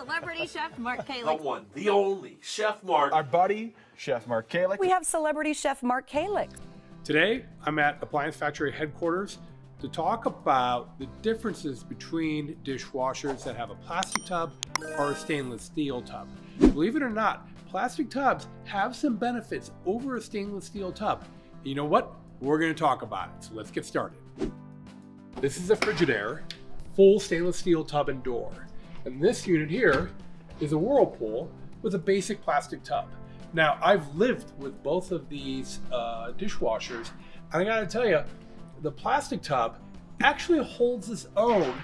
celebrity chef Mark The Kalick. one, the only, Chef Mark. Our buddy, Chef Mark Kalick. We have celebrity chef Mark Kalick. Today, I'm at Appliance Factory headquarters to talk about the differences between dishwashers that have a plastic tub or a stainless steel tub. Believe it or not, plastic tubs have some benefits over a stainless steel tub. And you know what? We're going to talk about it, so let's get started. This is a Frigidaire, full stainless steel tub and door. And this unit here is a Whirlpool with a basic plastic tub. Now, I've lived with both of these dishwashers, and I gotta tell you, the plastic tub actually holds its own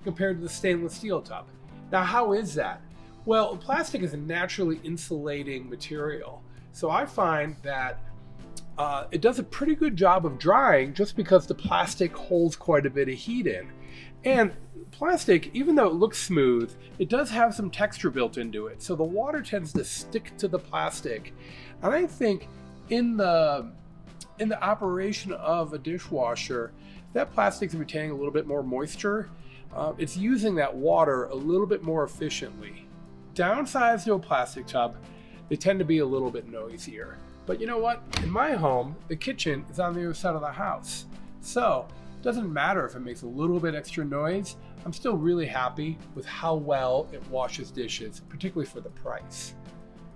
compared to the stainless steel tub. Now, how is that? Well, plastic is a naturally insulating material, so I find that it does a pretty good job of drying just because the plastic holds quite a bit of heat in. And plastic, even though it looks smooth, it does have some texture built into it. So the water tends to stick to the plastic. And I think in the operation of a dishwasher, that plastic's retaining a little bit more moisture. It's using that water a little bit more efficiently. Downsized to a plastic tub, they tend to be a little bit noisier. But you know what? In my home, the kitchen is on the other side of the house. So it doesn't matter if it makes a little bit extra noise. I'm still really happy with how well it washes dishes, particularly for the price.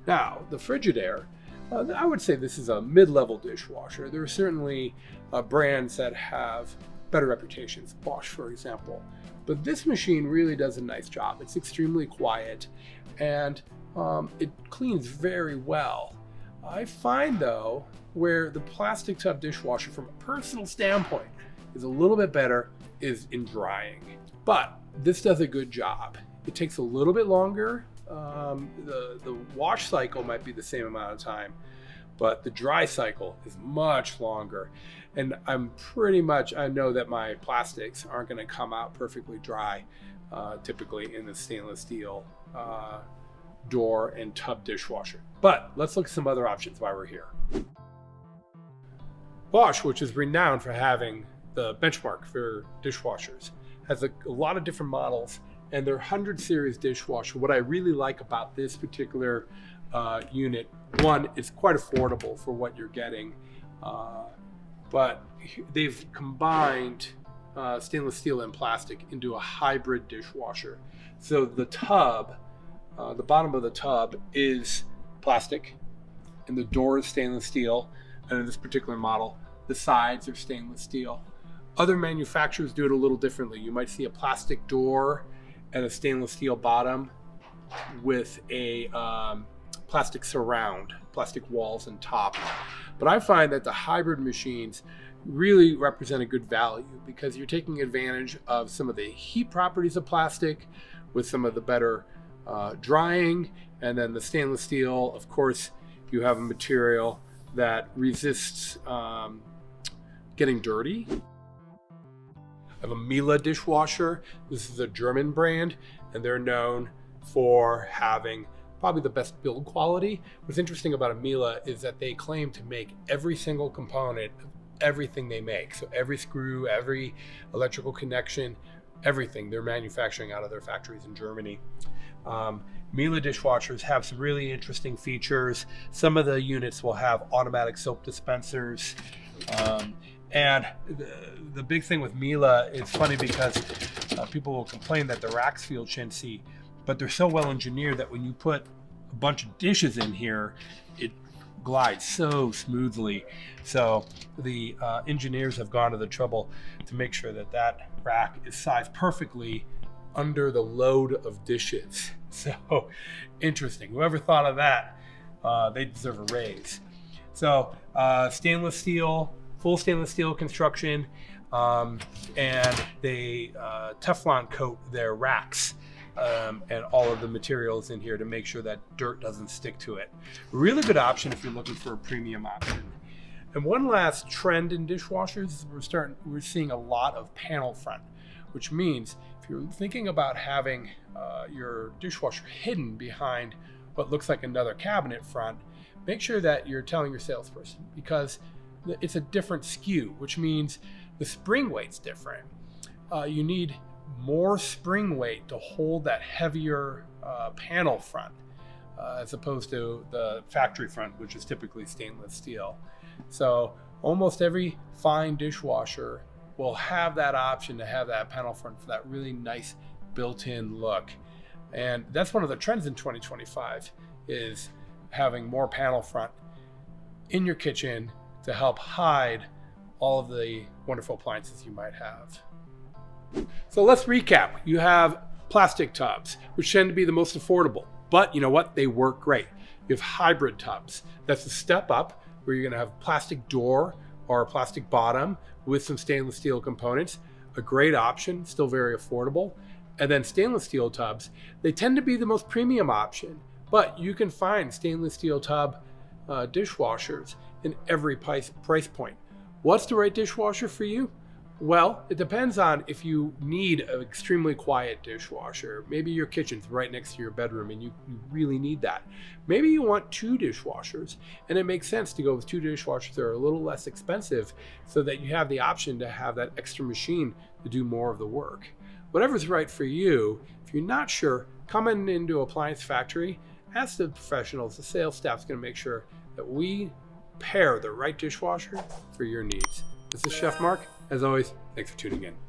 Now, the Frigidaire, I would say this is a mid-level dishwasher. There are certainly brands that have better reputations, Bosch, for example. But this machine really does a nice job. It's extremely quiet, and it cleans very well. I find, though, where the plastic tub dishwasher, from a personal standpoint, is a little bit better is in drying. But this does a good job. It takes a little bit longer. The wash cycle might be the same amount of time, but the dry cycle is much longer. And I know that my plastics aren't going to come out perfectly dry, typically in the stainless steel door and tub dishwasher. But let's look at some other options while we're here. Bosch, which is renowned for having the benchmark for dishwashers, has a lot of different models, and their 100 series dishwasher. What I really like about this particular unit, one, it's quite affordable for what you're getting, but they've combined stainless steel and plastic into a hybrid dishwasher. So the tub, the bottom of the tub is plastic, and the door is stainless steel, and in this particular model, the sides are stainless steel. Other manufacturers do it a little differently. You might see a plastic door and a stainless steel bottom with a plastic surround, plastic walls and top. But I find that the hybrid machines really represent a good value because you're taking advantage of some of the heat properties of plastic with some of the better drying, and then the stainless steel, of course, you have a material that resists getting dirty. I have a Miele dishwasher. This is a German brand, and they're known for having probably the best build quality. What's interesting about a Miele is that they claim to make every single component of everything they make. So every screw, every electrical connection, everything they're manufacturing out of their factories in Germany. Miele dishwashers have some really interesting features. Some of the units will have automatic soap dispensers. And the big thing with Miele, it's funny because people will complain that the racks feel chintzy, but they're so well engineered that when you put a bunch of dishes in here, it glides so smoothly. So the engineers have gone to the trouble to make sure that that rack is sized perfectly under the load of dishes. So interesting. Whoever thought of that, they deserve a raise. So stainless steel, full stainless steel construction, and they Teflon coat their racks and all of the materials in here to make sure that dirt doesn't stick to it. Really good option if you're looking for a premium option. And one last trend in dishwashers, we're seeing a lot of panel front, which means if you're thinking about having your dishwasher hidden behind what looks like another cabinet front, make sure that you're telling your salesperson, because it's a different SKU, which means the spring weight's different. You need more spring weight to hold that heavier panel front, as opposed to the factory front, which is typically stainless steel. So almost every fine dishwasher will have that option to have that panel front for that really nice built-in look. And that's one of the trends in 2025, is having more panel front in your kitchen to help hide all of the wonderful appliances you might have. So let's recap. You have plastic tubs, which tend to be the most affordable, but you know what? They work great. You have hybrid tubs. That's a step up, where you're gonna have plastic door or a plastic bottom with some stainless steel components. A great option, still very affordable. And then stainless steel tubs, they tend to be the most premium option, but you can find stainless steel tub dishwashers in every price point. What's the right dishwasher for you? Well, it depends on if you need an extremely quiet dishwasher. Maybe your kitchen's right next to your bedroom and you really need that. Maybe you want 2 dishwashers, and it makes sense to go with 2 dishwashers that are a little less expensive so that you have the option to have that extra machine to do more of the work. Whatever's right for you. If you're not sure, come into Appliance Factory, ask the professionals. The sales staff's going to make sure that we pair the right dishwasher for your needs. This is Chef Mark. As always, thanks for tuning in.